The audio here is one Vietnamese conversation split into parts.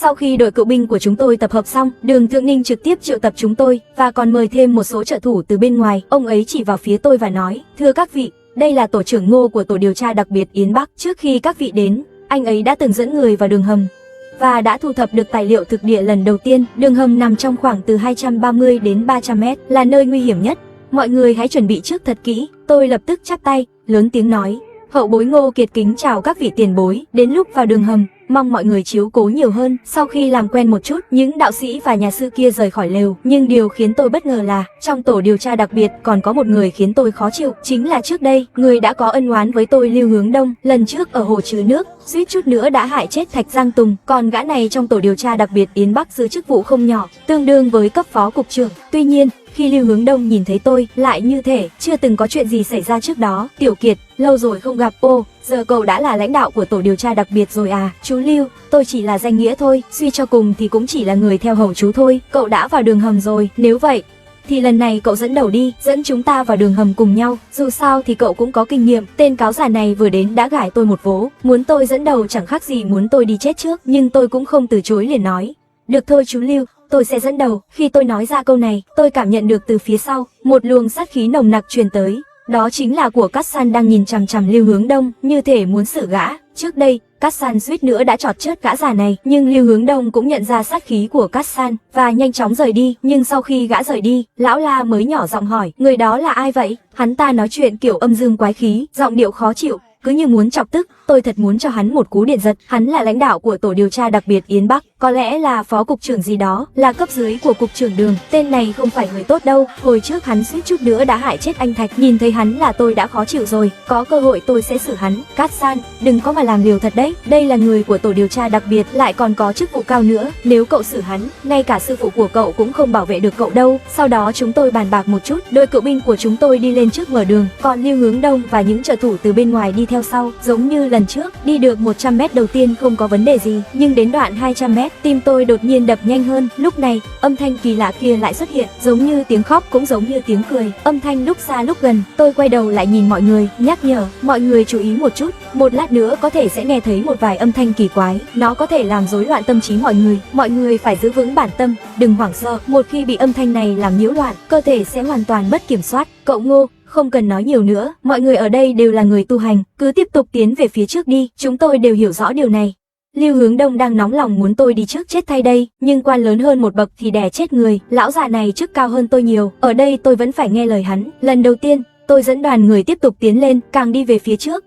Sau khi đội cựu binh của chúng tôi tập hợp xong, Đường Thượng Ninh trực tiếp triệu tập chúng tôi và còn mời thêm một số trợ thủ từ bên ngoài. Ông ấy chỉ vào phía tôi và nói: "Thưa các vị, đây là tổ trưởng Ngô của tổ điều tra đặc biệt Yến Bắc. Trước khi các vị đến, anh ấy đã từng dẫn người vào đường hầm và đã thu thập được tài liệu thực địa lần đầu tiên. Đường hầm nằm trong khoảng từ 230 đến 300 mét, là nơi nguy hiểm nhất. Mọi người hãy chuẩn bị trước thật kỹ." Tôi lập tức chắp tay, lớn tiếng nói: "Hậu bối Ngô Kiệt kính chào các vị tiền bối, đến lúc vào đường hầm, mong mọi người chiếu cố nhiều hơn." Sau khi làm quen một chút, những đạo sĩ và nhà sư kia rời khỏi lều, nhưng điều khiến tôi bất ngờ là trong tổ điều tra đặc biệt còn có một người khiến tôi khó chịu, chính là trước đây người đã có ân oán với tôi, Lưu Hướng Đông. Lần trước ở hồ chứa nước, suýt chút nữa đã hại chết Thạch Giang Tùng, còn gã này trong tổ điều tra đặc biệt Yến Bắc giữ chức vụ không nhỏ, tương đương với cấp phó cục trưởng. Tuy nhiên, khi Lưu Hướng Đông nhìn thấy tôi, lại như thể chưa từng có chuyện gì xảy ra trước đó. "Tiểu Kiệt, lâu rồi không gặp. Ô, giờ cậu đã là lãnh đạo của tổ điều tra đặc biệt rồi à?" "Chú Lưu, tôi chỉ là danh nghĩa thôi, suy cho cùng thì cũng chỉ là người theo hầu chú thôi. Cậu đã vào đường hầm rồi, nếu vậy thì lần này cậu dẫn đầu đi, dẫn chúng ta vào đường hầm cùng nhau, dù sao thì cậu cũng có kinh nghiệm." Tên cáo già này vừa đến đã gài tôi một vố, muốn tôi dẫn đầu chẳng khác gì muốn tôi đi chết trước, nhưng tôi cũng không từ chối, liền nói: "Được thôi chú Lưu, tôi sẽ dẫn đầu." Khi tôi nói ra câu này, tôi cảm nhận được từ phía sau một luồng sát khí nồng nặc truyền tới. Đó chính là của Cát San đang nhìn chằm chằm Lưu Hướng Đông, như thể muốn xử gã. Trước đây, Cát San suýt nữa đã chọt chết gã già này, nhưng Lưu Hướng Đông cũng nhận ra sát khí của Cát San và nhanh chóng rời đi. Nhưng sau khi gã rời đi, lão La mới nhỏ giọng hỏi: "Người đó là ai vậy?" Hắn ta nói chuyện kiểu âm dương quái khí, giọng điệu khó chịu, cứ như muốn chọc tức. Tôi thật muốn cho hắn một cú điện giật. Hắn là lãnh đạo của tổ điều tra đặc biệt Yến Bắc, có lẽ là phó cục trưởng gì đó, là cấp dưới của cục trưởng Đường. Tên này không phải người tốt đâu. Hồi trước hắn suýt chút nữa đã hại chết anh Thạch, nhìn thấy hắn là tôi đã khó chịu rồi. Có cơ hội tôi sẽ xử hắn. Cát San, đừng có mà làm liều thật đấy. Đây là người của tổ điều tra đặc biệt, lại còn có chức vụ cao nữa. Nếu cậu xử hắn, ngay cả sư phụ của cậu cũng không bảo vệ được cậu đâu." Sau đó chúng tôi bàn bạc một chút, đội cựu binh của chúng tôi đi lên trước mở đường, còn Lưu Hướng Đông và những trợ thủ từ bên ngoài đi theo sau. Giống như lần trước, đi được 100 mét đầu tiên không có vấn đề gì, nhưng đến đoạn 200 mét, tim tôi đột nhiên đập nhanh hơn. Lúc này, âm thanh kỳ lạ kia lại xuất hiện, giống như tiếng khóc cũng giống như tiếng cười. Âm thanh lúc xa lúc gần. Tôi quay đầu lại nhìn mọi người, nhắc nhở mọi người chú ý một chút, một lát nữa có thể sẽ nghe thấy một vài âm thanh kỳ quái, nó có thể làm rối loạn tâm trí mọi người. Mọi người phải giữ vững bản tâm, đừng hoảng sợ. Một khi bị âm thanh này làm nhiễu loạn, cơ thể sẽ hoàn toàn mất kiểm soát. Cậu Ngô, không cần nói nhiều nữa, mọi người ở đây đều là người tu hành, cứ tiếp tục tiến về phía trước đi, chúng tôi đều hiểu rõ điều này. Lưu Hướng Đông đang nóng lòng muốn tôi đi trước chết thay đây, nhưng quan lớn hơn một bậc thì đè chết người, lão già này chức cao hơn tôi nhiều, ở đây tôi vẫn phải nghe lời hắn. Lần đầu tiên, tôi dẫn đoàn người tiếp tục tiến lên, càng đi về phía trước,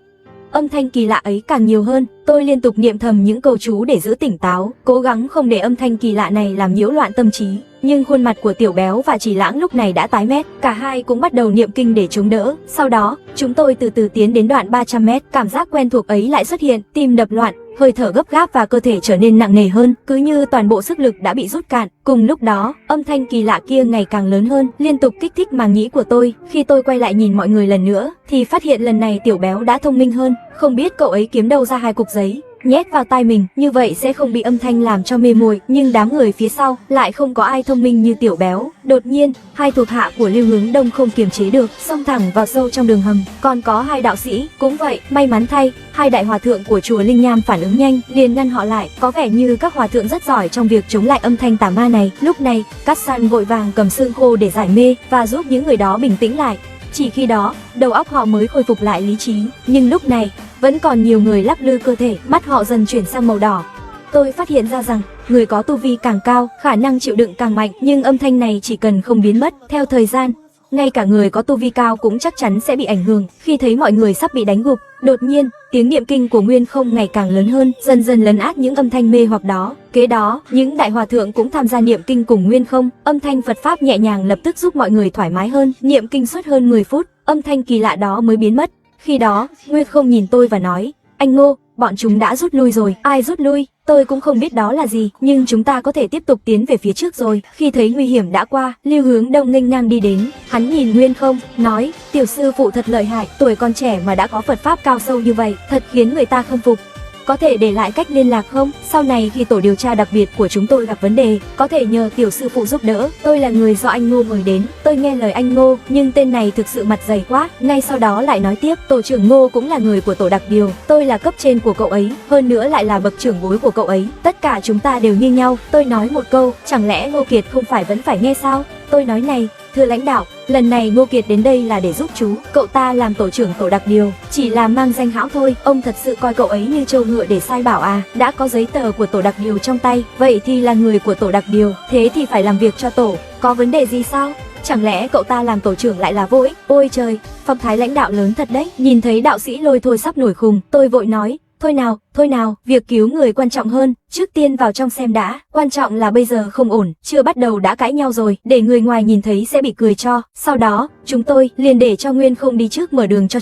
âm thanh kỳ lạ ấy càng nhiều hơn. Tôi liên tục niệm thầm những câu chú để giữ tỉnh táo, cố gắng không để âm thanh kỳ lạ này làm nhiễu loạn tâm trí. Nhưng khuôn mặt của Tiểu Béo và Chỉ Lãng lúc này đã tái mét, cả hai cũng bắt đầu niệm kinh để chống đỡ. Sau đó, chúng tôi từ từ tiến đến đoạn 300 mét, cảm giác quen thuộc ấy lại xuất hiện, tim đập loạn, hơi thở gấp gáp và cơ thể trở nên nặng nề hơn, cứ như toàn bộ sức lực đã bị rút cạn. Cùng lúc đó, âm thanh kỳ lạ kia ngày càng lớn hơn, liên tục kích thích màng nhĩ của tôi. Khi tôi quay lại nhìn mọi người lần nữa, thì phát hiện lần này Tiểu Béo đã thông minh hơn, không biết cậu ấy kiếm đâu ra 2 cục giấy, nhét vào tai mình, như vậy sẽ không bị âm thanh làm cho mê muội. Nhưng đám người phía sau lại không có ai thông minh như Tiểu Béo. Đột nhiên, 2 thuộc hạ của Lưu Hướng Đông không kiềm chế được, xông thẳng vào sâu trong đường hầm. Còn có 2 đạo sĩ cũng vậy, may mắn thay, 2 đại hòa thượng của chùa Linh Nham phản ứng nhanh, liền ngăn họ lại. Có vẻ như các hòa thượng rất giỏi trong việc chống lại âm thanh tà ma này. Lúc này, Cát San vội vàng cầm xương khô để giải mê và giúp những người đó bình tĩnh lại. Chỉ khi đó, đầu óc họ mới khôi phục lại lý trí. Nhưng lúc này, vẫn còn nhiều người lắc lư cơ thể, mắt họ dần chuyển sang màu đỏ. Tôi phát hiện ra rằng, người có tu vi càng cao, khả năng chịu đựng càng mạnh, nhưng âm thanh này chỉ cần không biến mất theo thời gian, ngay cả người có tu vi cao cũng chắc chắn sẽ bị ảnh hưởng. Khi thấy mọi người sắp bị đánh gục, đột nhiên, tiếng niệm kinh của Nguyên Không ngày càng lớn hơn, dần dần lấn át những âm thanh mê hoặc đó. Kế đó, những đại hòa thượng cũng tham gia niệm kinh cùng Nguyên Không, âm thanh Phật pháp nhẹ nhàng lập tức giúp mọi người thoải mái hơn. Niệm kinh suốt hơn 10 phút, âm thanh kỳ lạ đó mới biến mất. Khi đó, Nguyên Không nhìn tôi và nói: "Anh Ngô, bọn chúng đã rút lui rồi." "Ai rút lui?" Tôi cũng không biết đó là gì, nhưng chúng ta có thể tiếp tục tiến về phía trước rồi. Khi thấy nguy hiểm đã qua, Lưu Hướng Đông nghênh ngang đi đến, hắn nhìn Nguyên Không, nói: "Tiểu sư phụ thật lợi hại, tuổi còn trẻ mà đã có Phật pháp cao sâu như vậy, thật khiến người ta khâm phục." có thể để lại cách liên lạc không? Sau này khi tổ điều tra đặc biệt của chúng tôi gặp vấn đề, có thể nhờ tiểu sư phụ giúp đỡ. Tôi là người do anh Ngô mời đến, tôi nghe lời anh Ngô, nhưng tên này thực sự mặt dày quá. Ngay sau đó lại nói tiếp, tổ trưởng Ngô cũng là người của tổ đặc điều, tôi là cấp trên của cậu ấy, hơn nữa lại là bậc trưởng bối của cậu ấy, tất cả chúng ta đều như nhau. Tôi nói một câu, chẳng lẽ Ngô Kiệt không phải vẫn phải nghe sao? Tôi nói này, thưa lãnh đạo, lần này Ngô Kiệt đến đây là để giúp chú, cậu ta làm tổ trưởng tổ đặc điều, chỉ là mang danh hão thôi, ông thật sự coi cậu ấy như trâu ngựa để sai bảo à? Đã có giấy tờ của tổ đặc điều trong tay, vậy thì là người của tổ đặc điều, thế thì phải làm việc cho tổ, có vấn đề gì sao? Chẳng lẽ cậu ta làm tổ trưởng lại là vô ích? Ôi trời, phong thái lãnh đạo lớn thật đấy. Nhìn thấy đạo sĩ Lôi Thôi sắp nổi khùng, tôi vội nói, thôi nào, việc cứu người quan trọng hơn, trước tiên vào trong xem đã, quan trọng là bây giờ không ổn, chưa bắt đầu đã cãi nhau rồi, để người ngoài nhìn thấy sẽ bị cười cho. Sau đó, chúng tôi liền để cho Nguyên không đi trước mở đường cho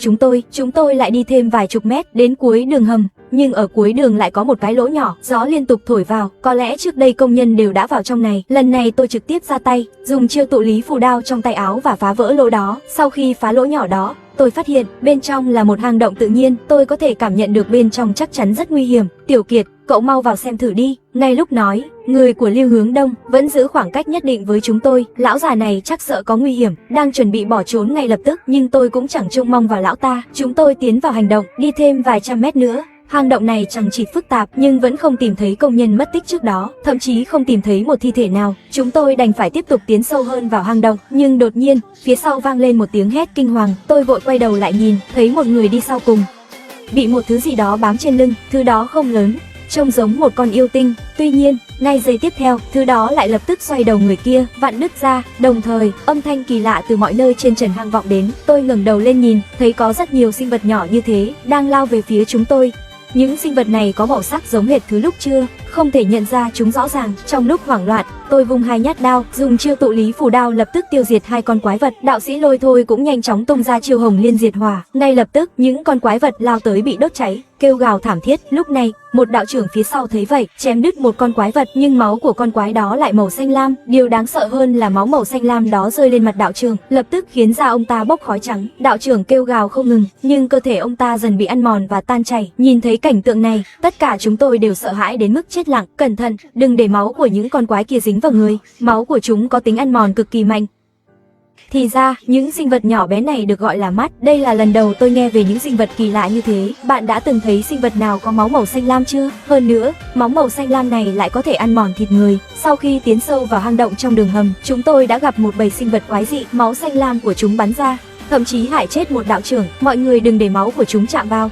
chúng tôi lại đi thêm vài chục mét đến cuối đường hầm. Nhưng ở cuối đường lại có một cái lỗ nhỏ, gió liên tục thổi vào, có lẽ trước đây công nhân đều đã vào trong này. Lần này tôi trực tiếp ra tay, dùng chiêu tụ lý phù đao trong tay áo và phá vỡ lỗ đó. Sau khi phá lỗ nhỏ đó, tôi phát hiện bên trong là một hang động tự nhiên, tôi có thể cảm nhận được bên trong chắc chắn rất nguy hiểm. Tiểu Kiệt, cậu mau vào xem thử đi. Ngay lúc nói, người của Lưu Hướng Đông vẫn giữ khoảng cách nhất định với chúng tôi. Lão già này chắc sợ có nguy hiểm, đang chuẩn bị bỏ trốn ngay lập tức, nhưng tôi cũng chẳng trông mong vào lão ta. Chúng tôi tiến vào hành động, đi thêm vài trăm mét nữa. Hang động này chẳng chỉ phức tạp nhưng vẫn không tìm thấy công nhân mất tích trước đó, thậm chí không tìm thấy một thi thể nào. Chúng tôi đành phải tiếp tục tiến sâu hơn vào hang động, nhưng đột nhiên, phía sau vang lên một tiếng hét kinh hoàng. Tôi vội quay đầu lại nhìn, thấy một người đi sau cùng, bị một thứ gì đó bám trên lưng, thứ đó không lớn, trông giống một con yêu tinh. Tuy nhiên, ngay giây tiếp theo, thứ đó lại lập tức xoay đầu người kia, vặn đứt ra. Đồng thời, âm thanh kỳ lạ từ mọi nơi trên trần hang vọng đến. Tôi ngẩng đầu lên nhìn, thấy có rất nhiều sinh vật nhỏ như thế đang lao về phía chúng tôi. Những sinh vật này có màu sắc giống hệt thứ lúc trưa, không thể nhận ra chúng rõ ràng. Trong lúc hoảng loạn, tôi vung hai nhát đao, dùng chiêu tụ lý phù đao lập tức tiêu diệt hai con quái vật. Đạo sĩ Lôi Thôi cũng nhanh chóng tung ra chiêu hồng liên diệt hỏa. Ngay lập tức, những con quái vật lao tới bị đốt cháy, kêu gào thảm thiết. Lúc này, một đạo trưởng phía sau thấy vậy, chém đứt một con quái vật, nhưng máu của con quái đó lại màu xanh lam. Điều đáng sợ hơn là máu màu xanh lam đó rơi lên mặt đạo trưởng, lập tức khiến da ông ta bốc khói trắng. Đạo trưởng kêu gào không ngừng, nhưng cơ thể ông ta dần bị ăn mòn và tan chảy. Nhìn thấy cảnh tượng này, tất cả chúng tôi đều sợ hãi đến mức chết lặng. Cẩn thận, đừng để máu của những con quái kia dính vào người, máu của chúng có tính ăn mòn cực kỳ mạnh. Thì ra, những sinh vật nhỏ bé này được gọi là mắt. Đây là lần đầu tôi nghe về những sinh vật kỳ lạ như thế. Bạn đã từng thấy sinh vật nào có máu màu xanh lam chưa? Hơn nữa, máu màu xanh lam này lại có thể ăn mòn thịt người. Sau khi tiến sâu vào hang động trong đường hầm, chúng tôi đã gặp một bầy sinh vật quái dị. Máu xanh lam của chúng bắn ra, thậm chí hại chết một đạo trưởng. Mọi người đừng để máu của chúng chạm vào.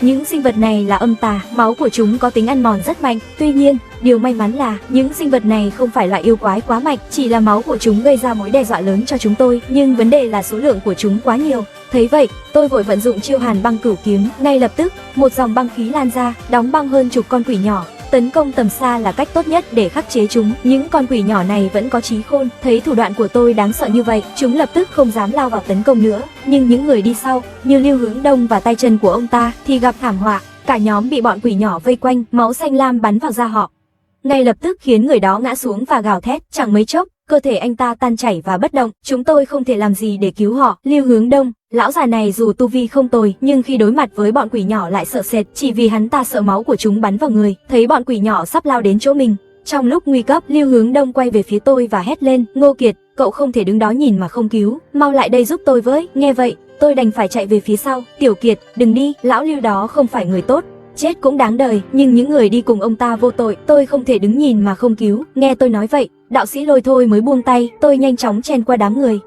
Những sinh vật này là âm tà, máu của chúng có tính ăn mòn rất mạnh. Tuy nhiên, điều may mắn là những sinh vật này không phải loại yêu quái quá mạnh, chỉ là máu của chúng gây ra mối đe dọa lớn cho chúng tôi, nhưng vấn đề là số lượng của chúng quá nhiều. Thấy vậy, tôi vội vận dụng chiêu Hàn Băng Cửu Kiếm, ngay lập tức, một dòng băng khí lan ra, đóng băng hơn chục con quỷ nhỏ. Tấn công tầm xa là cách tốt nhất để khắc chế chúng. Những con quỷ nhỏ này vẫn có trí khôn, thấy thủ đoạn của tôi đáng sợ như vậy, chúng lập tức không dám lao vào tấn công nữa. Nhưng những người đi sau, như Lưu Hướng Đông và tay chân của ông ta, thì gặp thảm họa. Cả nhóm bị bọn quỷ nhỏ vây quanh, máu xanh lam bắn vào da họ, ngay lập tức khiến người đó ngã xuống và gào thét. Chẳng mấy chốc, cơ thể anh ta tan chảy và bất động. Chúng tôi không thể làm gì để cứu họ. Lưu Hướng Đông, lão già này dù tu vi không tồi, nhưng khi đối mặt với bọn quỷ nhỏ lại sợ sệt, chỉ vì hắn ta sợ máu của chúng bắn vào người. Thấy bọn quỷ nhỏ sắp lao đến chỗ mình, trong lúc nguy cấp, Lưu Hướng Đông quay về phía tôi và hét lên, Ngô Kiệt, cậu không thể đứng đó nhìn mà không cứu, mau lại đây giúp tôi với. Nghe vậy, tôi đành phải chạy về phía sau. Tiểu Kiệt, đừng đi, lão Lưu đó không phải người tốt, chết cũng đáng đời, nhưng những người đi cùng ông ta vô tội, tôi không thể đứng nhìn mà không cứu. Nghe tôi nói vậy, đạo sĩ Lôi Thôi mới buông tay. Tôi nhanh chóng chen qua đám người,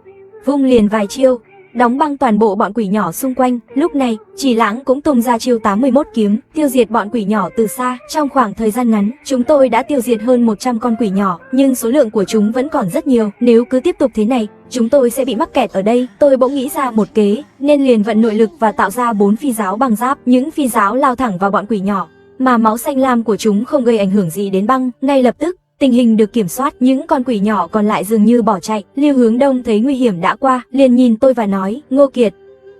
vung liền vài chiêu, đóng băng toàn bộ bọn quỷ nhỏ xung quanh. Lúc này, Chỉ Lãng cũng tung ra chiêu 81 kiếm, tiêu diệt bọn quỷ nhỏ từ xa. Trong khoảng thời gian ngắn, chúng tôi đã tiêu diệt hơn 100 con quỷ nhỏ, nhưng số lượng của chúng vẫn còn rất nhiều. Nếu cứ tiếp tục thế này, chúng tôi sẽ bị mắc kẹt ở đây. Tôi bỗng nghĩ ra một kế, nên liền vận nội lực và tạo ra 4 phi giáo bằng giáp. Những phi giáo lao thẳng vào bọn quỷ nhỏ, mà máu xanh lam của chúng không gây ảnh hưởng gì đến băng. Ngay lập tức, tình hình được kiểm soát, những con quỷ nhỏ còn lại dường như bỏ chạy. Lưu Hướng Đông thấy nguy hiểm đã qua, liền nhìn tôi và nói, Ngô Kiệt,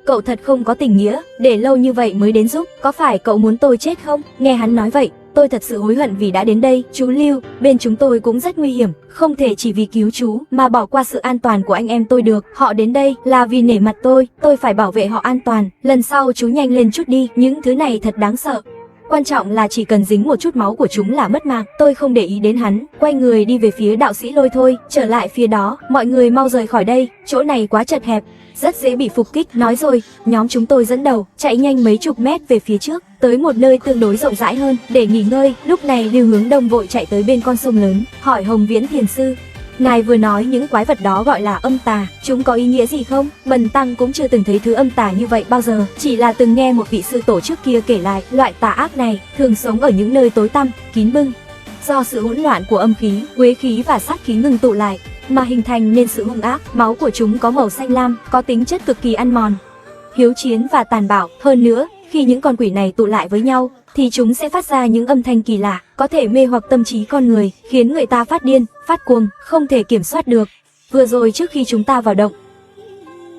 cậu thật không có tình nghĩa, để lâu như vậy mới đến giúp, có phải cậu muốn tôi chết không? Nghe hắn nói vậy, tôi thật sự hối hận vì đã đến đây. Chú Lưu, bên chúng tôi cũng rất nguy hiểm, không thể chỉ vì cứu chú mà bỏ qua sự an toàn của anh em tôi được. Họ đến đây là vì nể mặt tôi phải bảo vệ họ an toàn. Lần sau chú nhanh lên chút đi, những thứ này thật đáng sợ. quan trọng là chỉ cần dính một chút máu của chúng là mất mạng. Tôi không để ý đến hắn, quay người đi về phía đạo sĩ Lôi Thôi. Trở lại phía đó, mọi người mau rời khỏi đây, chỗ này quá chật hẹp, rất dễ bị phục kích. Nói rồi, nhóm chúng tôi dẫn đầu, chạy nhanh mấy chục mét về phía trước, tới một nơi tương đối rộng rãi hơn để nghỉ ngơi. Lúc này Lưu Hướng Đông vội chạy tới bên con sông lớn, hỏi Hồng Viễn thiền sư: ngài vừa nói những quái vật đó gọi là âm tà, chúng có ý nghĩa gì không? Bần tăng cũng chưa từng thấy thứ âm tà như vậy bao giờ, chỉ là từng nghe một vị sư tổ trước kia kể lại, loại tà ác này thường sống ở những nơi tối tăm, kín bưng. Do sự hỗn loạn của âm khí, uế khí và sát khí ngưng tụ lại mà hình thành nên sự hung ác. Máu của chúng có màu xanh lam, có tính chất cực kỳ ăn mòn, hiếu chiến và tàn bạo. Hơn nữa, khi những con quỷ này tụ lại với nhau thì chúng sẽ phát ra những âm thanh kỳ lạ, có thể mê hoặc tâm trí con người, khiến người ta phát điên, phát cuồng, không thể kiểm soát được. Vừa rồi trước khi chúng ta vào động,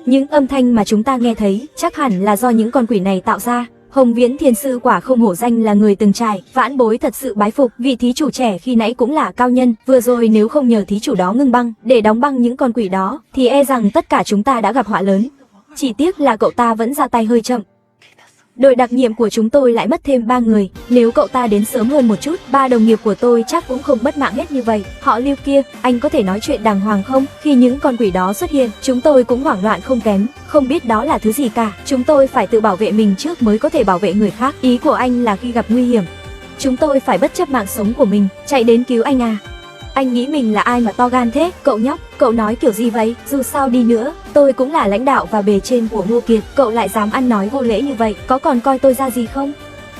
những âm thanh mà chúng ta nghe thấy chắc hẳn là do những con quỷ này tạo ra. Hồng Viễn thiền sư quả không hổ danh là người từng trải, vãn bối thật sự bái phục. Vị thí chủ trẻ khi nãy cũng là cao nhân, vừa rồi nếu không nhờ thí chủ đó ngưng băng để đóng băng những con quỷ đó thì e rằng tất cả chúng ta đã gặp họa lớn. Chỉ tiếc là cậu ta vẫn ra tay hơi chậm. Đội đặc nhiệm của chúng tôi lại mất thêm 3 người, nếu cậu ta đến sớm hơn một chút, 3 đồng nghiệp của tôi chắc cũng không mất mạng hết như vậy. Họ Lưu kia, anh có thể nói chuyện đàng hoàng không? Khi những con quỷ đó xuất hiện, chúng tôi cũng hoảng loạn không kém, không biết đó là thứ gì cả. Chúng tôi phải tự bảo vệ mình trước mới có thể bảo vệ người khác. Ý của anh là khi gặp nguy hiểm, chúng tôi phải bất chấp mạng sống của mình, chạy đến cứu anh à? Anh nghĩ mình là ai mà to gan thế? Cậu nhóc, cậu nói kiểu gì vậy? Dù sao đi nữa, tôi cũng là lãnh đạo và bề trên của Ngô Kiệt, cậu lại dám ăn nói vô lễ như vậy, có còn coi tôi ra gì không?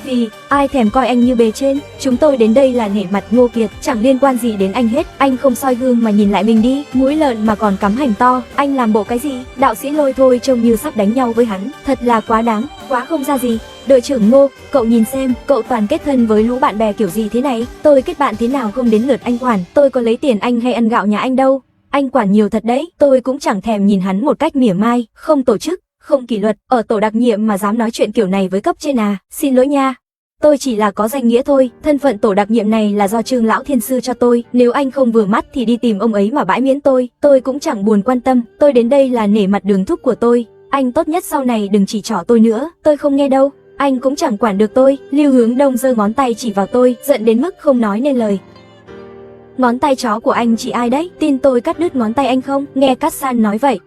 Vì ai thèm coi anh như bề trên, chúng tôi đến đây là nể mặt Ngô Kiệt, chẳng liên quan gì đến anh hết. Anh không soi gương mà nhìn lại mình đi, mũi lợn mà còn cắm hành to, anh làm bộ cái gì? Đạo sĩ Lôi Thôi trông như sắp đánh nhau với hắn, thật là quá đáng, quá không ra gì. Đội trưởng Ngô, cậu nhìn xem, cậu toàn kết thân với lũ bạn bè kiểu gì thế này? Tôi kết bạn thế nào không đến lượt anh quản, tôi có lấy tiền anh hay ăn gạo nhà anh đâu. Anh quản nhiều thật đấy. Tôi cũng chẳng thèm nhìn hắn một cách mỉa mai, không tổ chức, không kỷ luật, ở tổ đặc nhiệm mà dám nói chuyện kiểu này với cấp trên à? Xin lỗi nha, tôi chỉ là có danh nghĩa thôi, thân phận tổ đặc nhiệm này là do Trương lão thiên sư cho tôi, nếu anh không vừa mắt thì đi tìm ông ấy mà bãi miễn tôi cũng chẳng buồn quan tâm, tôi đến đây là nể mặt đường thúc của tôi, anh tốt nhất sau này đừng chỉ trỏ tôi nữa, tôi không nghe đâu, anh cũng chẳng quản được tôi. Lưu Hướng Đông giơ ngón tay chỉ vào tôi, giận đến mức không nói nên lời. Ngón tay chó của anh chỉ ai đấy, tin tôi cắt đứt ngón tay anh không? Nghe Cát San nói vậy,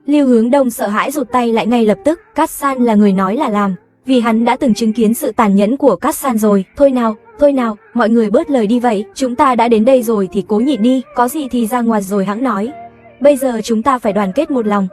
Lưu Hướng Đông sợ hãi rụt tay lại ngay lập tức. Cát San là người nói là làm, vì hắn đã từng chứng kiến sự tàn nhẫn của Cát San rồi. Thôi nào, mọi người bớt lời đi vậy, chúng ta đã đến đây rồi thì cố nhịn đi, có gì thì ra ngoài rồi hẵng nói. Bây giờ chúng ta phải đoàn kết một lòng,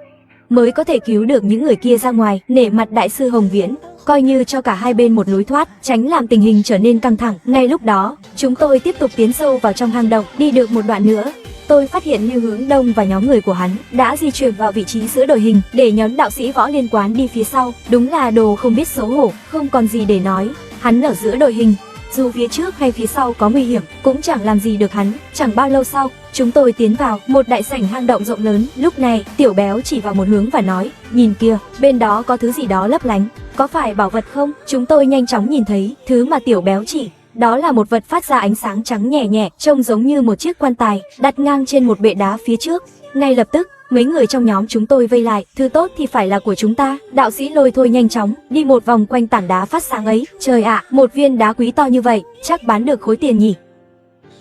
mới có thể cứu được những người kia ra ngoài, nể mặt đại sư Hồng Viễn, coi như cho cả hai bên một lối thoát, tránh làm tình hình trở nên căng thẳng. Ngay lúc đó, chúng tôi tiếp tục tiến sâu vào trong hang động, đi được một đoạn nữa, tôi phát hiện Lưu Hướng Đông và nhóm người của hắn đã di chuyển vào vị trí giữa đội hình, để nhóm đạo sĩ Võ Liên Quán đi phía sau. Đúng là đồ không biết xấu hổ, không còn gì để nói. Hắn ở giữa đội hình, dù phía trước hay phía sau có nguy hiểm, cũng chẳng làm gì được hắn. Chẳng bao lâu sau, chúng tôi tiến vào một đại sảnh hang động rộng lớn. Lúc này, Tiểu Béo chỉ vào một hướng và nói, nhìn kia, bên đó có thứ gì đó lấp lánh, có phải bảo vật không? Chúng tôi nhanh chóng nhìn thấy thứ mà Tiểu Béo chỉ. Đó là một vật phát ra ánh sáng trắng nhẹ nhẹ, trông giống như một chiếc quan tài, đặt ngang trên một bệ đá phía trước. Ngay lập tức, mấy người trong nhóm chúng tôi vây lại, thứ tốt thì phải là của chúng ta. Đạo sĩ Lôi Thôi nhanh chóng đi một vòng quanh tảng đá phát sáng ấy. Trời ạ, một viên đá quý to như vậy, chắc bán được khối tiền nhỉ?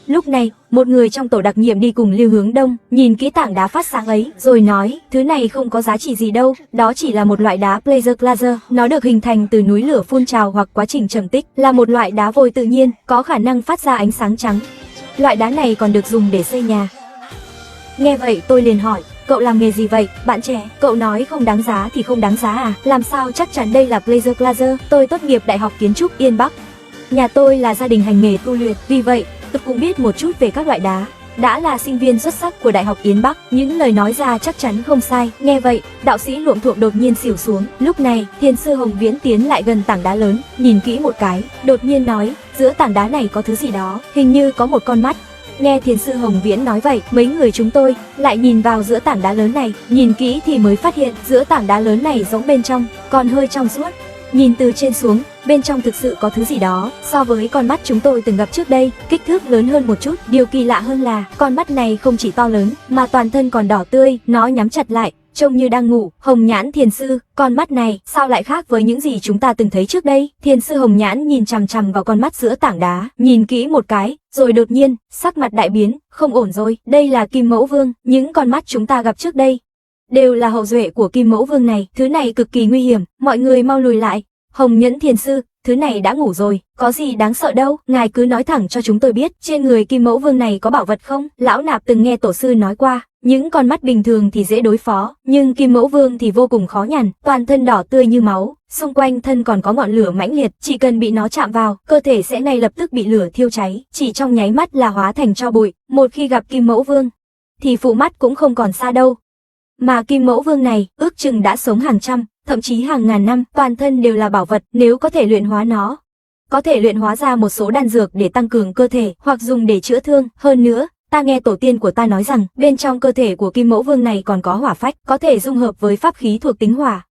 Lúc này, một người trong tổ đặc nhiệm đi cùng Lưu Hướng Đông, nhìn kỹ tảng đá phát sáng ấy, rồi nói, thứ này không có giá trị gì đâu, đó chỉ là một loại đá Blazer Glazer, nó được hình thành từ núi lửa phun trào hoặc quá trình trầm tích, là một loại đá vôi tự nhiên, có khả năng phát ra ánh sáng trắng. Loại đá này còn được dùng để xây nhà. Nghe vậy tôi liền hỏi, cậu làm nghề gì vậy, bạn trẻ? Cậu nói không đáng giá thì không đáng giá à? Làm sao chắc chắn đây là Blazer Glazer? Tôi tốt nghiệp Đại học Kiến trúc Yên Bắc. Nhà tôi là gia đình hành nghề tu luyện, vì vậy tôi cũng biết một chút về các loại đá. Đã là sinh viên xuất sắc của Đại học Yến Bắc, những lời nói ra chắc chắn không sai. Nghe vậy, đạo sĩ Luộm Thuộm đột nhiên xỉu xuống. Lúc này, thiền sư Hồng Viễn tiến lại gần tảng đá lớn, nhìn kỹ một cái, đột nhiên nói, giữa tảng đá này có thứ gì đó, hình như có một con mắt. Nghe thiền sư Hồng Viễn nói vậy, mấy người chúng tôi lại nhìn vào giữa tảng đá lớn này, nhìn kỹ thì mới phát hiện giữa tảng đá lớn này giống bên trong, còn hơi trong suốt. Nhìn từ trên xuống, bên trong thực sự có thứ gì đó, so với con mắt chúng tôi từng gặp trước đây, kích thước lớn hơn một chút. Điều kỳ lạ hơn là, con mắt này không chỉ to lớn, mà toàn thân còn đỏ tươi, nó nhắm chặt lại, trông như đang ngủ. Hồng Nhãn Thiền Sư, con mắt này sao lại khác với những gì chúng ta từng thấy trước đây? Thiền Sư Hồng Nhãn nhìn chằm chằm vào con mắt giữa tảng đá, nhìn kỹ một cái, rồi đột nhiên, sắc mặt đại biến, không ổn rồi, đây là Kim Mẫu Vương, những con mắt chúng ta gặp trước đây đều là hậu duệ của Kim Mẫu Vương này, thứ này cực kỳ nguy hiểm, mọi người mau lùi lại. Hồng Nhẫn Thiền Sư, thứ này đã ngủ rồi, có gì đáng sợ đâu, ngài cứ nói thẳng cho chúng tôi biết, trên người Kim Mẫu Vương này có bảo vật không? Lão nạp từng nghe tổ sư nói qua, những con mắt bình thường thì dễ đối phó, nhưng Kim Mẫu Vương thì vô cùng khó nhằn, toàn thân đỏ tươi như máu, xung quanh thân còn có ngọn lửa mãnh liệt, chỉ cần bị nó chạm vào, cơ thể sẽ ngay lập tức bị lửa thiêu cháy, chỉ trong nháy mắt là hóa thành tro bụi. Một khi gặp Kim Mẫu Vương, thì phụ mắt cũng không còn xa đâu. Mà Kim Mẫu Vương này, ước chừng đã sống hàng trăm, thậm chí hàng ngàn năm, toàn thân đều là bảo vật, nếu có thể luyện hóa nó, có thể luyện hóa ra một số đan dược để tăng cường cơ thể, hoặc dùng để chữa thương. Hơn nữa, ta nghe tổ tiên của ta nói rằng, bên trong cơ thể của Kim Mẫu Vương này còn có hỏa phách, có thể dung hợp với pháp khí thuộc tính hỏa,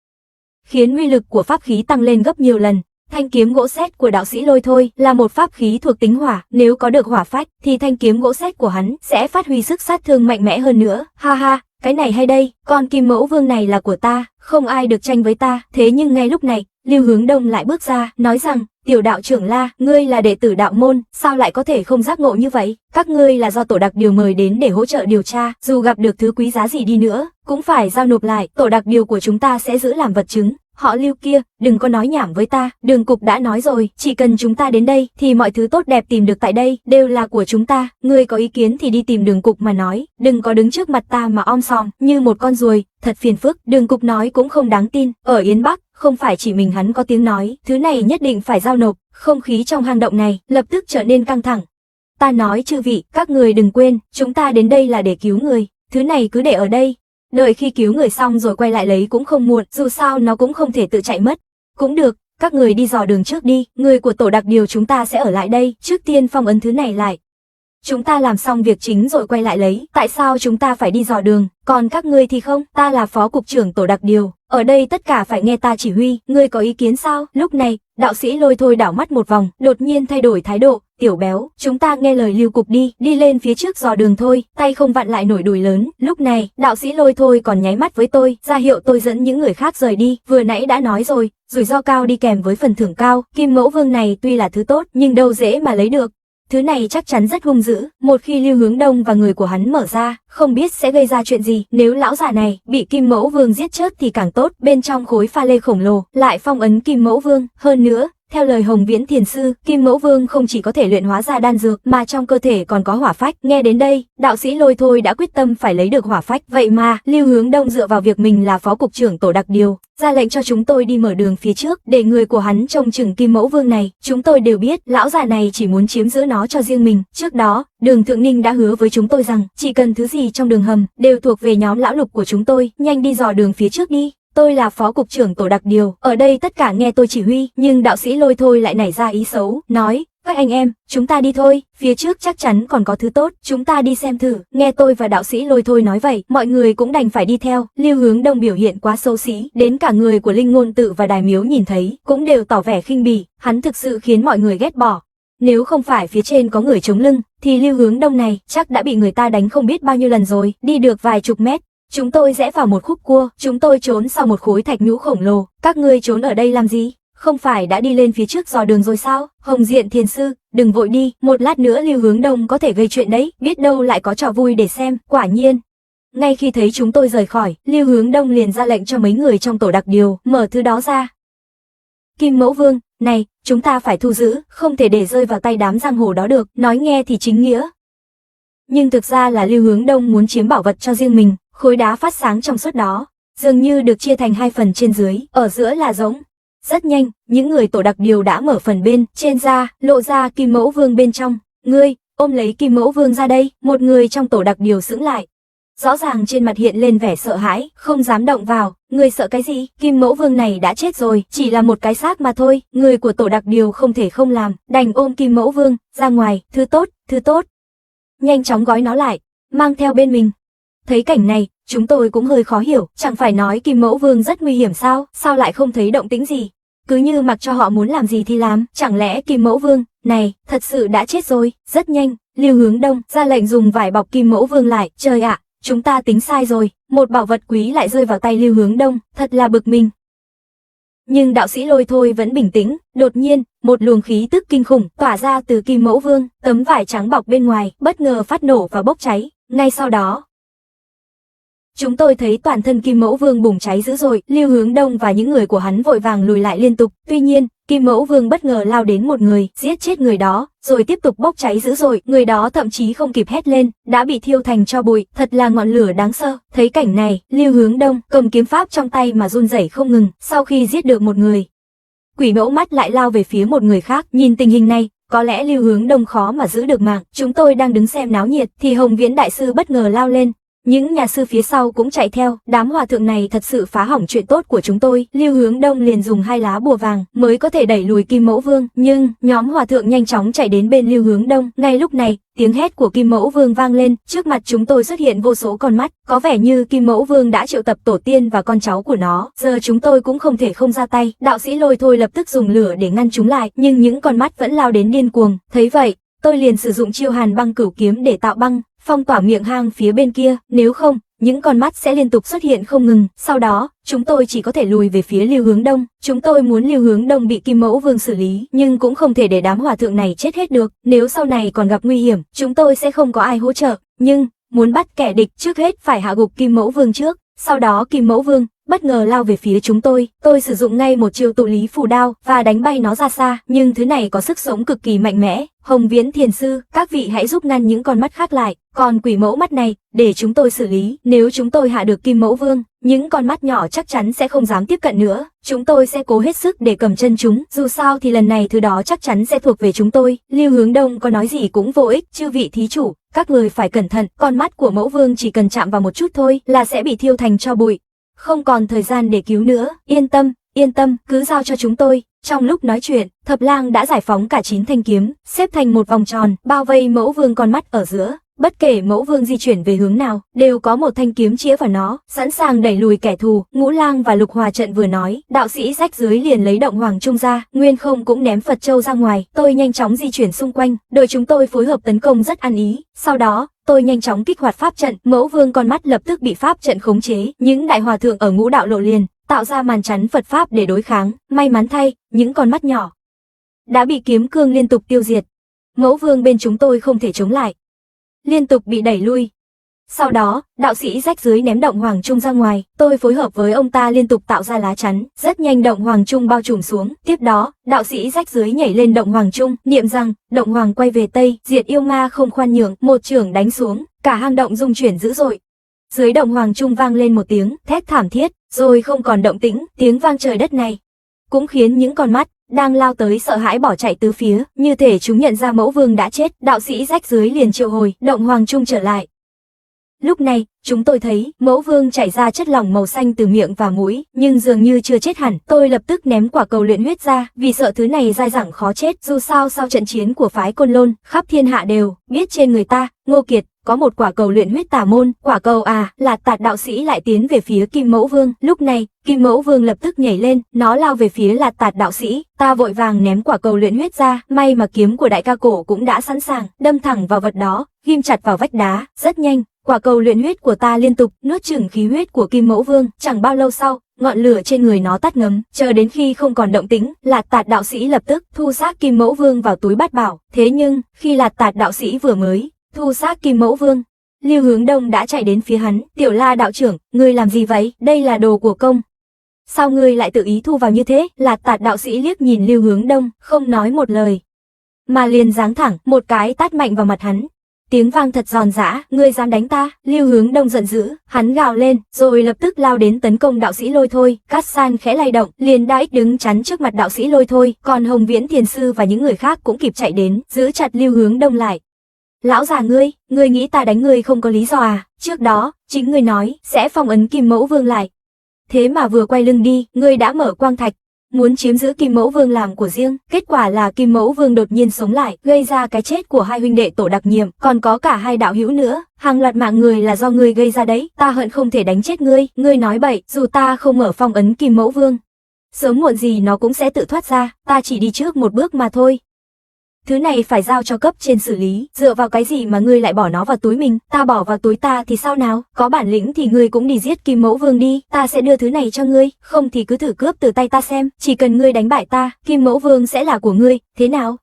khiến uy lực của pháp khí tăng lên gấp nhiều lần. Thanh kiếm gỗ sét của đạo sĩ Lôi Thôi là một pháp khí thuộc tính hỏa, nếu có được hỏa phách thì thanh kiếm gỗ sét của hắn sẽ phát huy sức sát thương mạnh mẽ hơn nữa. Ha ha, cái này hay đây, con Kim Mẫu Vương này là của ta, không ai được tranh với ta. Thế nhưng ngay lúc này, Lưu Hướng Đông lại bước ra, nói rằng, tiểu đạo trưởng La, ngươi là đệ tử đạo môn, sao lại có thể không giác ngộ như vậy? Các ngươi là do tổ đặc điều mời đến để hỗ trợ điều tra, dù gặp được thứ quý giá gì đi nữa, cũng phải giao nộp lại, tổ đặc điều của chúng ta sẽ giữ làm vật chứng. Họ Lưu kia, đừng có nói nhảm với ta, Đường cục đã nói rồi, chỉ cần chúng ta đến đây, thì mọi thứ tốt đẹp tìm được tại đây, đều là của chúng ta, ngươi có ý kiến thì đi tìm Đường cục mà nói, đừng có đứng trước mặt ta mà om sòm, như một con ruồi, thật phiền phức. Đường cục nói cũng không đáng tin, ở Yến Bắc, không phải chỉ mình hắn có tiếng nói, thứ này nhất định phải giao nộp. Không khí trong hang động này, lập tức trở nên căng thẳng. Ta nói chư vị, các người đừng quên, chúng ta đến đây là để cứu người, thứ này cứ để ở đây. Đợi khi cứu người xong rồi quay lại lấy cũng không muộn, dù sao nó cũng không thể tự chạy mất. Cũng được, các người đi dò đường trước đi, người của tổ đặc điều chúng ta sẽ ở lại đây, trước tiên phong ấn thứ này lại. Chúng ta làm xong việc chính rồi quay lại lấy, tại sao chúng ta phải đi dò đường, còn các ngươi thì không? Ta là phó cục trưởng tổ đặc điều, ở đây tất cả phải nghe ta chỉ huy, ngươi có ý kiến sao? Lúc này, đạo sĩ Lôi Thôi đảo mắt một vòng, đột nhiên thay đổi thái độ. Tiểu béo, chúng ta nghe lời Lưu cục đi, đi lên phía trước dò đường thôi, tay không vặn lại nổi đùi lớn. Lúc này, đạo sĩ Lôi Thôi còn nháy mắt với tôi, ra hiệu tôi dẫn những người khác rời đi, vừa nãy đã nói rồi, rủi ro cao đi kèm với phần thưởng cao, Kim Mẫu Vương này tuy là thứ tốt, nhưng đâu dễ mà lấy được. Thứ này chắc chắn rất hung dữ, một khi Lưu Hướng Đông và người của hắn mở ra, không biết sẽ gây ra chuyện gì. Nếu lão già này bị Kim Mẫu Vương giết chết thì càng tốt, bên trong khối pha lê khổng lồ lại phong ấn Kim Mẫu Vương. Hơn nữa, theo lời Hồng Viễn Thiền Sư, Kim Mẫu Vương không chỉ có thể luyện hóa ra đan dược mà trong cơ thể còn có hỏa phách. Nghe đến đây, đạo sĩ Lôi Thôi đã quyết tâm phải lấy được hỏa phách. Vậy mà, Lưu Hướng Đông dựa vào việc mình là phó cục trưởng tổ đặc điều, ra lệnh cho chúng tôi đi mở đường phía trước để người của hắn trông chừng Kim Mẫu Vương này. Chúng tôi đều biết, lão già này chỉ muốn chiếm giữ nó cho riêng mình. Trước đó, Đường Thượng Ninh đã hứa với chúng tôi rằng, chỉ cần thứ gì trong đường hầm đều thuộc về nhóm lão lục của chúng tôi. Nhanh đi dò đường phía trước đi. Tôi là phó cục trưởng tổ đặc điều, ở đây tất cả nghe tôi chỉ huy, nhưng đạo sĩ Lôi Thôi lại nảy ra ý xấu, nói, các anh em, chúng ta đi thôi, phía trước chắc chắn còn có thứ tốt, chúng ta đi xem thử. Nghe tôi và đạo sĩ Lôi Thôi nói vậy, mọi người cũng đành phải đi theo. Lưu Hướng Đông biểu hiện quá xấu xí, đến cả người của Linh Ngôn Tự và Đài Miếu nhìn thấy, cũng đều tỏ vẻ khinh bỉ, hắn thực sự khiến mọi người ghét bỏ. Nếu không phải phía trên có người chống lưng, thì Lưu Hướng Đông này chắc đã bị người ta đánh không biết bao nhiêu lần rồi. Đi được vài chục mét, chúng tôi rẽ vào một khúc cua, chúng tôi trốn sau một khối thạch nhũ khổng lồ. Các ngươi trốn ở đây làm gì? Không phải đã đi lên phía trước dò đường rồi sao? Hồng Diện Thiền Sư, đừng vội đi, một lát nữa Lưu Hướng Đông có thể gây chuyện đấy, biết đâu lại có trò vui để xem. Quả nhiên, ngay khi thấy chúng tôi rời khỏi, Lưu Hướng Đông liền ra lệnh cho mấy người trong tổ đặc điều mở thứ đó ra. Kim Mẫu Vương, này, chúng ta phải thu giữ, không thể để rơi vào tay đám giang hồ đó được, nói nghe thì chính nghĩa. Nhưng thực ra là Lưu Hướng Đông muốn chiếm bảo vật cho riêng mình. Khối đá phát sáng trong suốt đó, dường như được chia thành hai phần trên dưới, ở giữa là rỗng. Rất nhanh, những người tổ đặc điều đã mở phần bên trên ra, lộ ra Kim Mẫu Vương bên trong. Ngươi, ôm lấy Kim Mẫu Vương ra đây. Một người trong tổ đặc điều sững lại. Rõ ràng trên mặt hiện lên vẻ sợ hãi, không dám động vào. Ngươi sợ cái gì? Kim Mẫu Vương này đã chết rồi, chỉ là một cái xác mà thôi. Người của tổ đặc điều không thể không làm, đành ôm Kim Mẫu Vương ra ngoài. Thứ tốt, thứ tốt. Nhanh chóng gói nó lại, mang theo bên mình. Thấy cảnh này, chúng tôi cũng hơi khó hiểu, chẳng phải nói Kim Mẫu Vương rất nguy hiểm sao, sao lại không thấy động tĩnh gì? Cứ như mặc cho họ muốn làm gì thì làm, chẳng lẽ Kim Mẫu Vương này thật sự đã chết rồi? Rất nhanh, Lưu Hướng Đông ra lệnh dùng vải bọc Kim Mẫu Vương lại. Trời ạ, chúng ta tính sai rồi, một bảo vật quý lại rơi vào tay Lưu Hướng Đông, thật là bực mình. Nhưng đạo sĩ Lôi Thôi vẫn bình tĩnh, đột nhiên, một luồng khí tức kinh khủng tỏa ra từ Kim Mẫu Vương, tấm vải trắng bọc bên ngoài, bất ngờ phát nổ và bốc cháy. Ngay sau đó, chúng tôi thấy toàn thân Kim Mẫu Vương bùng cháy dữ dội, Lưu Hướng Đông và những người của hắn vội vàng lùi lại liên tục. Tuy nhiên, Kim Mẫu Vương bất ngờ lao đến một người, giết chết người đó, rồi tiếp tục bốc cháy dữ dội, người đó thậm chí không kịp hét lên, đã bị thiêu thành tro bụi, thật là ngọn lửa đáng sợ. Thấy cảnh này, Lưu Hướng Đông cầm kiếm pháp trong tay mà run rẩy không ngừng, sau khi giết được một người, Quỷ Mẫu mắt lại lao về phía một người khác, nhìn tình hình này, có lẽ Lưu Hướng Đông khó mà giữ được mạng. Chúng tôi đang đứng xem náo nhiệt thì Hồng Viễn đại sư bất ngờ lao lên. Những nhà sư phía sau cũng chạy theo, đám hòa thượng này thật sự phá hỏng chuyện tốt của chúng tôi. Lưu Hướng Đông liền dùng 2 lá bùa vàng mới có thể đẩy lùi Kim Mẫu Vương, nhưng nhóm hòa thượng nhanh chóng chạy đến bên Lưu Hướng Đông. Ngay lúc này, tiếng hét của Kim Mẫu Vương vang lên, trước mặt chúng tôi xuất hiện vô số con mắt, có vẻ như Kim Mẫu Vương đã triệu tập tổ tiên và con cháu của nó. Giờ chúng tôi cũng không thể không ra tay. Đạo sĩ Lôi Thôi lập tức dùng lửa để ngăn chúng lại, nhưng những con mắt vẫn lao đến điên cuồng. Thấy vậy, tôi liền sử dụng chiêu Hàn Băng Cửu Kiếm để tạo băng, phong tỏa miệng hang phía bên kia, nếu không, những con mắt sẽ liên tục xuất hiện không ngừng. Sau đó, chúng tôi chỉ có thể lùi về phía Lưu Hướng Đông. Chúng tôi muốn Lưu Hướng Đông bị Kim Mẫu Vương xử lý, nhưng cũng không thể để đám hòa thượng này chết hết được. Nếu sau này còn gặp nguy hiểm, chúng tôi sẽ không có ai hỗ trợ. Nhưng, muốn bắt kẻ địch trước hết phải hạ gục Kim Mẫu Vương trước. Sau đó Kim Mẫu Vương bất ngờ lao về phía chúng tôi sử dụng ngay một chiêu tụ lý phù đao và đánh bay nó ra xa, nhưng thứ này có sức sống cực kỳ mạnh mẽ. Hồng Viễn thiền sư, các vị hãy giúp ngăn những con mắt khác lại, còn Quỷ Mẫu mắt này để chúng tôi xử lý. Nếu chúng tôi hạ được Kim Mẫu Vương, những con mắt nhỏ chắc chắn sẽ không dám tiếp cận nữa. Chúng tôi sẽ cố hết sức để cầm chân chúng, dù sao thì lần này thứ đó chắc chắn sẽ thuộc về chúng tôi. Lưu Hướng Đông có nói gì cũng vô ích. Chư vị thí chủ, các người phải cẩn thận, con mắt của Mẫu Vương chỉ cần chạm vào một chút thôi là sẽ bị thiêu thành tro bụi. Không còn thời gian để cứu nữa, yên tâm, cứ giao cho chúng tôi. Trong lúc nói chuyện, Thập Lang đã giải phóng cả 9 thanh kiếm, xếp thành một vòng tròn, bao vây Mẫu Vương con mắt ở giữa. Bất kể Mẫu Vương di chuyển về hướng nào, đều có một thanh kiếm chĩa vào nó, sẵn sàng đẩy lùi kẻ thù. Ngũ Lang và Lục Hòa Trận vừa nói, đạo sĩ rách dưới liền lấy động hoàng trung ra, Nguyên Không cũng ném Phật châu ra ngoài. Tôi nhanh chóng di chuyển xung quanh, đội chúng tôi phối hợp tấn công rất ăn ý. Sau đó, tôi nhanh chóng kích hoạt pháp trận, Mẫu Vương con mắt lập tức bị pháp trận khống chế. Những đại hòa thượng ở Ngũ Đạo Lộ liền tạo ra màn chắn Phật pháp để đối kháng. May mắn thay, những con mắt nhỏ đã bị kiếm cương liên tục tiêu diệt. Mẫu Vương bên chúng tôi không thể chống lại, liên tục bị đẩy lui. Sau đó, đạo sĩ rách dưới ném động hoàng trung ra ngoài, tôi phối hợp với ông ta liên tục tạo ra lá chắn, rất nhanh động hoàng trung bao trùm xuống. Tiếp đó, đạo sĩ rách dưới nhảy lên động hoàng trung, niệm rằng, động hoàng quay về Tây, diệt yêu ma không khoan nhượng, một chưởng đánh xuống, cả hang động rung chuyển dữ dội. Dưới động hoàng trung vang lên một tiếng thét thảm thiết, rồi không còn động tĩnh. Tiếng vang trời đất này cũng khiến những con mắt đang lao tới sợ hãi bỏ chạy tứ phía, như thể chúng nhận ra Mẫu Vương đã chết. Đạo sĩ rách dưới liền triệu hồi động hoàng trung trở lại. Lúc này, chúng tôi thấy Mẫu Vương chảy ra chất lỏng màu xanh từ miệng và mũi, nhưng dường như chưa chết hẳn. Tôi lập tức ném quả cầu luyện huyết ra, vì sợ thứ này dai dẳng khó chết. Dù sao sau trận chiến của phái Côn Lôn, khắp thiên hạ đều biết trên người ta, Ngô Kiệt, có một quả cầu luyện huyết tà môn. Quả cầu Lạt Tạt đạo sĩ lại tiến về phía Kim Mẫu Vương. Lúc này, Kim Mẫu Vương lập tức nhảy lên, nó lao về phía Lạt Tạt đạo sĩ. Ta vội vàng ném quả cầu luyện huyết ra, may mà kiếm của đại ca cổ cũng đã sẵn sàng, đâm thẳng vào vật đó, ghim chặt vào vách đá. Rất nhanh, quả cầu luyện huyết của ta liên tục nuốt chửng khí huyết của Kim Mẫu Vương. Chẳng bao lâu sau, ngọn lửa trên người nó tắt ngấm, chờ đến khi không còn động tĩnh, Lạt Tạt đạo sĩ lập tức thu xác Kim Mẫu Vương vào túi bát bảo. Thế nhưng, khi Lạt Tạt đạo sĩ vừa mới thu xác Kim Mẫu Vương, Lưu Hướng Đông đã chạy đến phía hắn. Tiểu La đạo trưởng, ngươi làm gì vậy? Đây là đồ của công, sao ngươi lại tự ý thu vào như thế? Lạt Tạt đạo sĩ liếc nhìn Lưu Hướng Đông, không nói một lời, mà liền giáng thẳng một cái tát mạnh vào mặt hắn. Tiếng vang thật giòn giã, ngươi dám đánh ta? Lưu Hướng Đông giận dữ, hắn gào lên, rồi lập tức lao đến tấn công đạo sĩ Lôi Thôi. Cát San khẽ lay động, liền đã đứng chắn trước mặt đạo sĩ Lôi Thôi, còn Hồng Viễn thiền sư và những người khác cũng kịp chạy đến, giữ chặt Lưu Hướng Đông lại. Lão già ngươi nghĩ ta đánh ngươi không có lý do à? Trước đó, chính ngươi nói sẽ phong ấn Kim Mẫu Vương lại. Thế mà vừa quay lưng đi, ngươi đã mở quang thạch, muốn chiếm giữ Kim Mẫu Vương làm của riêng. Kết quả là Kim Mẫu Vương đột nhiên sống lại, gây ra cái chết của 2 huynh đệ tổ đặc nhiệm, còn có cả 2 đạo hữu nữa. Hàng loạt mạng người là do ngươi gây ra đấy, ta hận không thể đánh chết ngươi. Ngươi nói bậy, dù ta không mở phong ấn Kim Mẫu Vương, sớm muộn gì nó cũng sẽ tự thoát ra, ta chỉ đi trước một bước mà thôi. thứ này phải giao cho cấp trên xử lý, dựa vào cái gì mà ngươi lại bỏ nó vào túi mình, ta bỏ vào túi ta thì sao nào, có bản lĩnh thì ngươi cũng đi giết Kim Mẫu Vương đi, ta sẽ đưa thứ này cho ngươi, không thì cứ thử cướp từ tay ta xem, chỉ cần ngươi đánh bại ta, Kim Mẫu Vương sẽ là của ngươi, thế nào?